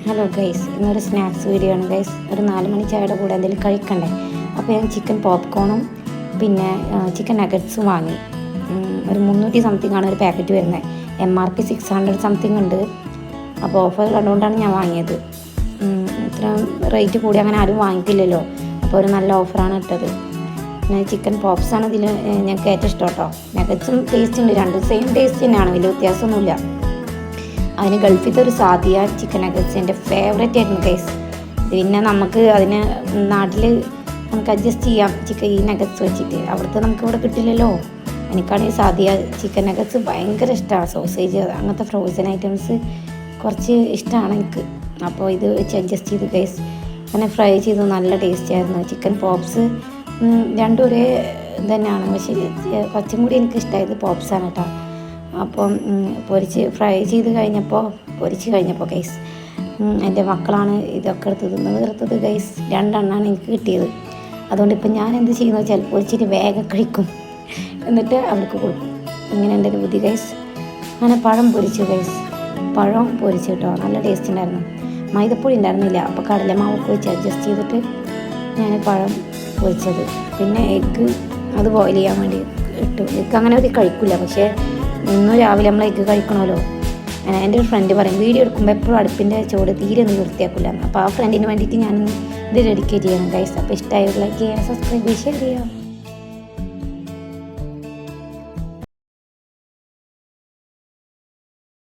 Hello guys, ഇന്നൊരു snacks video ആണ് guys. ഒരു 4 മണി ചായയുടെ കൂടെ എന്തെങ്കിലും കഴിക്കണ്ടേ. അപ്പോൾ ഞാൻ ചിക്കൻ പോപ്കോണും പിന്നെ ചിക്കൻ നഗറ്റ്സും വാങ്ങി. ഒരു 300 സംതിങ് ആണ് ഒരു പാക്കറ്റ് വരുന്നത്. MRP 600 സംതിങ് ഉണ്ട്. അപ്പോൾ ഓഫർ കണ്ടുകൊണ്ടാണ് ഞാൻ വാങ്ങിയത്. ഇത്ര റേറ്റ് കൂടി അങ്ങനെ ആരും വാങ്ങിക്കില്ലല്ലോ. അപ്പോൾ ഒരു നല്ല ഓഫറാണ് ഇട്ടത്. പിന്നെ ചിക്കൻ പോപ്സാണ് ഇതിൽ ഞങ്ങൾക്ക് ഏറ്റവും ഇഷ്ടം കേട്ടോ. നഗറ്റ്സും ടേസ്റ്റ് ഉണ്ട്, രണ്ടും സെയിം ടേസ്റ്റ് തന്നെയാണ്, വലിയ വ്യത്യാസമൊന്നുമില്ല. അതിന് ഗൾഫിലത്തെ ഒരു സാദിയ ചിക്കൻ നഗറ്റ്സ് എൻ്റെ ഫേവറേറ്റ് ആയിരുന്നു ഗൈസ്. പിന്നെ നമുക്ക് അതിന് നാട്ടിൽ നമുക്ക് അഡ്ജസ്റ്റ് ചെയ്യാം ഈ നഗറ്റ്സ് വെച്ചിട്ട്. അവിടുത്തെ നമുക്ക് ഇവിടെ കിട്ടില്ലല്ലോ. എനിക്കാണെങ്കിൽ സാദിയ ചിക്കൻ നഗറ്റ്സ് ഭയങ്കര ഇഷ്ടമാണ്. സോസേജ് അങ്ങനത്തെ ഫ്രോസൺ ഐറ്റംസ് കുറച്ച് ഇഷ്ടമാണ് എനിക്ക്. അപ്പോൾ ഇത് വെച്ച് അഡ്ജസ്റ്റ് ചെയ്ത് ഗൈസ്. അങ്ങനെ ഫ്രൈ ചെയ്തു, നല്ല ടേസ്റ്റ് ആയിരുന്നു. ചിക്കൻ പോപ്സ് രണ്ടും ഒരേ തന്നെയാണ്, പക്ഷേ കുറച്ചും കൂടി എനിക്ക് ഇഷ്ടമായത് പോപ്സാണ് കേട്ടോ. അപ്പം ഫ്രൈ ചെയ്ത് കഴിഞ്ഞപ്പോൾ ഗൈസ് എൻ്റെ മക്കളാണ് ഇതൊക്കെ എടുത്തത് ഗൈസ്. 2 എണ്ണമാണ് എനിക്ക് കിട്ടിയത്. അതുകൊണ്ട് ഇപ്പം ഞാൻ എന്ത് ചെയ്യുന്നത് വെച്ചാൽ പൊരിച്ചിട്ട് വേഗം കഴിക്കും, എന്നിട്ട് അവർക്ക് കൊടുക്കും. ഇങ്ങനെ എൻ്റെ ഒരു ബുദ്ധി ഗൈസ്. അങ്ങനെ പഴം പൊരിച്ചു ഗൈസ്. പഴം പൊരിച്ചു കേട്ടോ, നല്ല ടേസ്റ്റ് ഉണ്ടായിരുന്നു. മൈദപ്പൊടി ഉണ്ടായിരുന്നില്ല, അപ്പോൾ കടലമാവൊക്കെ വെച്ച് അഡ്ജസ്റ്റ് ചെയ്തിട്ട് ഞാൻ പഴം പൊരിച്ചത്. പിന്നെ എഗ്ഗ് അത് ബോയിൽ ചെയ്യാൻ വേണ്ടി ഇട്ടു. എഗ്ഗ് അങ്ങനെ ഒരു കഴിക്കില്ല, പക്ഷേ ഇന്നും രാവിലെ നമ്മൾ എഗ്ഗ് കഴിക്കണമല്ലോ. എൻ്റെ ഒരു ഫ്രണ്ട് പറയും വീഡിയോ എടുക്കുമ്പോൾ എപ്പോഴും അടുപ്പിൻ്റെ ചുവട് തീരെ ഒന്നും വൃത്തിയാക്കില്ല. അപ്പോൾ ആ ഫ്രണ്ടിന് വേണ്ടിയിട്ട് ഞാൻ ഇത് ഡെഡിക്കേറ്റ് ചെയ്യണം ഗൈസ്. അപ്പോൾ ഇഷ്ടമായത് ലൈക്ക് ചെയ്യുക, സബ്സ്ക്രൈബ് ചെയ്യുക, ഷെയർ ചെയ്യുക.